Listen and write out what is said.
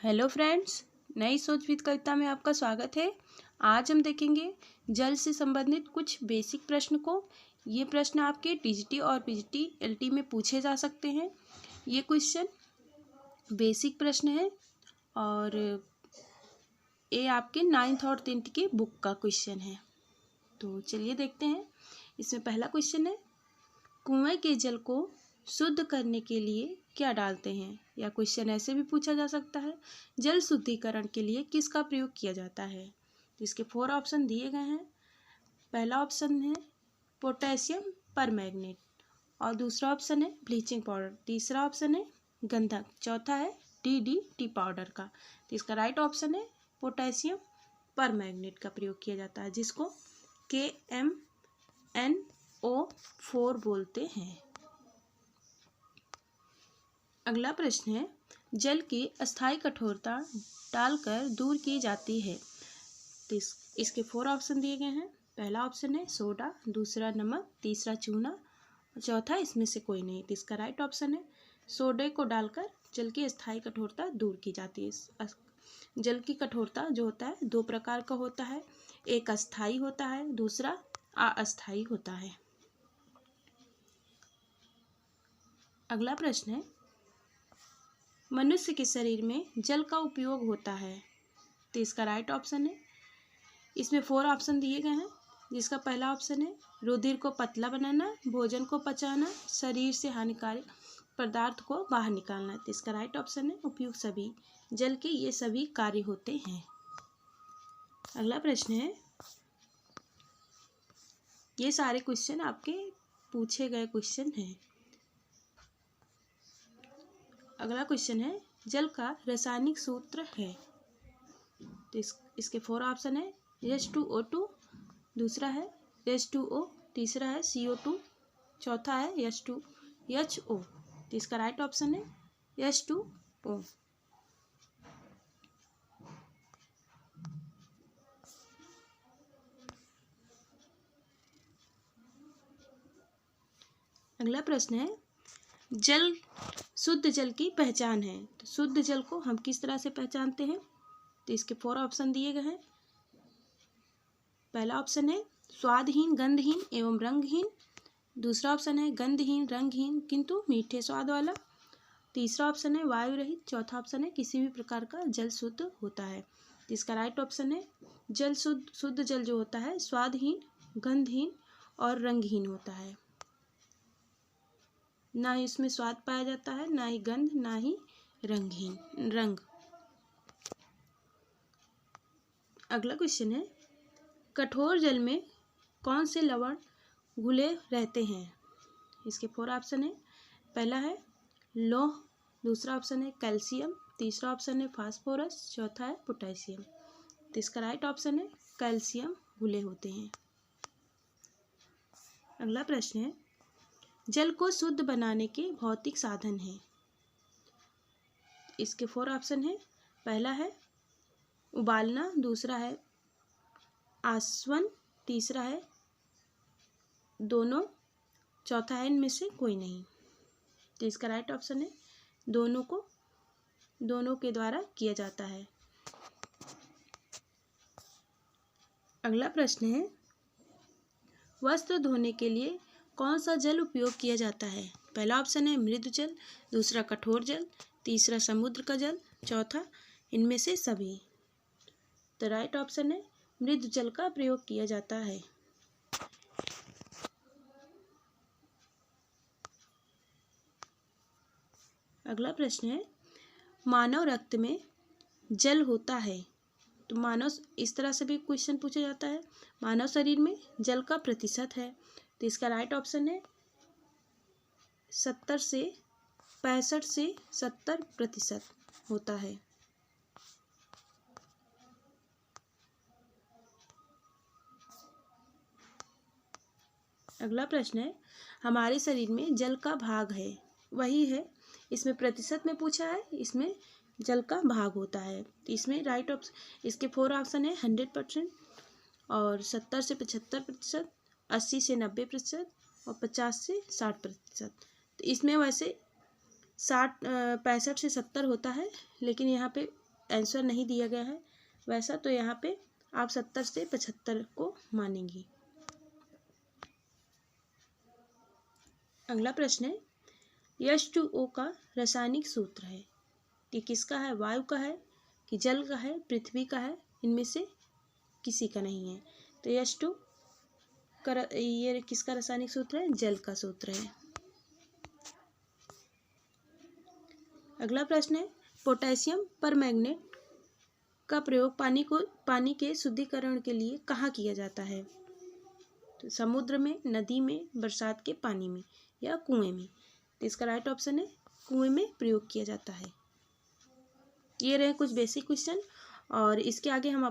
Hello friends, नई सोच with कविता में आपका स्वागत है। आज हम देखेंगे जल से संबंधित कुछ बेसिक प्रश्न को। ये प्रश्न आपके टीजीटी और पीजीटी एलटी में पूछे जा सकते हैं। ये क्वेश्चन बेसिक प्रश्न है और ये आपके 9th और 10th की बुक का क्वेश्चन है। तो चलिए देखते हैं। इसमें पहला क्वेश्चन है, कुएं के जल को शुद्ध करने के लिए क्या डालते हैं? या क्वेश्चन ऐसे भी पूछा जा सकता है, जल शुद्धिकरण के लिए किसका प्रयोग किया जाता है? तो इसके 4 ऑप्शन दिए गए हैं। पहला ऑप्शन है पोटेशियम परमैंगनेट और दूसरा ऑप्शन है ब्लीचिंग पाउडर, तीसरा ऑप्शन है गंधक, चौथा है DDT पाउडर का। तो इसका राइट ऑप्शन है पोटेशियम परमैंगनेट का प्रयोग किया जाता है, जिसको KMnO4 बोलते हैं। अगला प्रश्न है, जल की अस्थायी कठोरता डालकर दूर की जाती है। तो इसके 4 ऑप्शन दिए गए हैं। पहला ऑप्शन है सोडा, दूसरा नमक, तीसरा चूना, चौथा इसमें से कोई नहीं। तो इसका राइट ऑप्शन है सोडे को डालकर जल की अस्थायी कठोरता दूर की जाती है। जल की कठोरता जो होता है 2 प्रकार का होता है, एक अस्थायी होता है, दूसरा अस्थायी होता है। अगला प्रश्न है, मनुष्य के शरीर में जल का उपयोग होता है। तो इसका राइट ऑप्शन है, इसमें 4 ऑप्शन दिए गए हैं, जिसका पहला ऑप्शन है रुधिर को पतला बनाना, भोजन को पचाना, शरीर से हानिकारक पदार्थ को बाहर निकालना। तो इसका राइट ऑप्शन है उपयुक्त सभी जल के ये सभी कार्य होते हैं। अगला प्रश्न है, ये सारे क्वेश्चन आपके पूछे गए क्वेश्चन हैं। अगला क्वेश्चन है, जल का रासायनिक सूत्र है। तो इसके 4 ऑप्शन है H2O2, दूसरा है H2O, तीसरा है CO2, चौथा है H2HO। तो इसका राइट ऑप्शन है H2O। अगला प्रश्न है, जल शुद्ध जल की पहचान है। तो शुद्ध जल को हम किस तरह से पहचानते हैं? तो इसके 4 ऑप्शन दिए गए हैं। पहला ऑप्शन है स्वादहीन, गंधहीन एवं रंगहीन, दूसरा ऑप्शन है गंधहीन, रंगहीन किंतु मीठे स्वाद वाला, तीसरा ऑप्शन है वायु रहित, चौथा ऑप्शन है किसी भी प्रकार का जल शुद्ध होता है। तो इसका राइट ऑप्शन है जल शुद्ध जल जो होता है स्वादहीन, गंधहीन और रंगहीन होता है। ना ही इसमें स्वाद पाया जाता है, ना ही गंध, ना ही रंग। अगला क्वेश्चन है, कठोर जल में कौन से लवण घुले रहते हैं? इसके 4 ऑप्शन है। पहला है लौह, दूसरा ऑप्शन है कैल्शियम, तीसरा ऑप्शन है फास्फोरस, चौथा है पोटेशियम। तो इसका राइट ऑप्शन है कैल्शियम घुले होते हैं। अगला प्रश्न है, जल को शुद्ध बनाने के भौतिक साधन हैं। इसके 4 ऑप्शन है। पहला है उबालना, दूसरा है आसवन, तीसरा है दोनों, चौथा है इनमें से कोई नहीं। तो इसका राइट ऑप्शन है दोनों के द्वारा किया जाता है। अगला प्रश्न है, वस्त्र धोने के लिए कौन सा जल उपयोग किया जाता है? पहला ऑप्शन है मृदु जल, दूसरा कठोर जल, तीसरा समुद्र का जल, चौथा इनमें से सभी। तो राइट ऑप्शन है मृदु जल का प्रयोग किया जाता है। अगला प्रश्न है, मानव रक्त में जल होता है। तो मानव इस तरह से भी क्वेश्चन पूछा जाता है, मानव शरीर में जल का प्रतिशत है। तो इसका राइट ऑप्शन है 65 से 70% होता है। अगला प्रश्न है, हमारे शरीर में जल का भाग है, वही है, इसमें प्रतिशत में पूछा है, इसमें जल का भाग होता है। तो इसमें राइट ऑप्शन, इसके 4 ऑप्शन है 100% और 70 से 75%, 80 से 90% और 50 से 60%। तो इसमें वैसे 65 से 70 होता है, लेकिन यहाँ पे आंसर नहीं दिया गया है वैसा, तो यहाँ पे आप 70 से 75 को मानेंगी। अगला प्रश्न है, H2O का रासायनिक सूत्र है, ये किसका है? वायु का है कि जल का है, पृथ्वी का है? इनमें से किसी का नहीं है। तो H2 का ये किसका रासायनिक सूत्र है? जल का सूत्र है। अगला प्रश्न है, पोटेशियम परमैंगनेट का प्रयोग पानी के शुद्धिकरण के लिए कहाँ किया जाता है? तो समुद्र में, नदी में, बरसात के पानी में या कुएं में? तो इसका राइट ऑप्शन है कुएं में प्रयोग किया जाता है। ये रहे कुछ बेसिक क्वेश्चन, और इसके आगे हम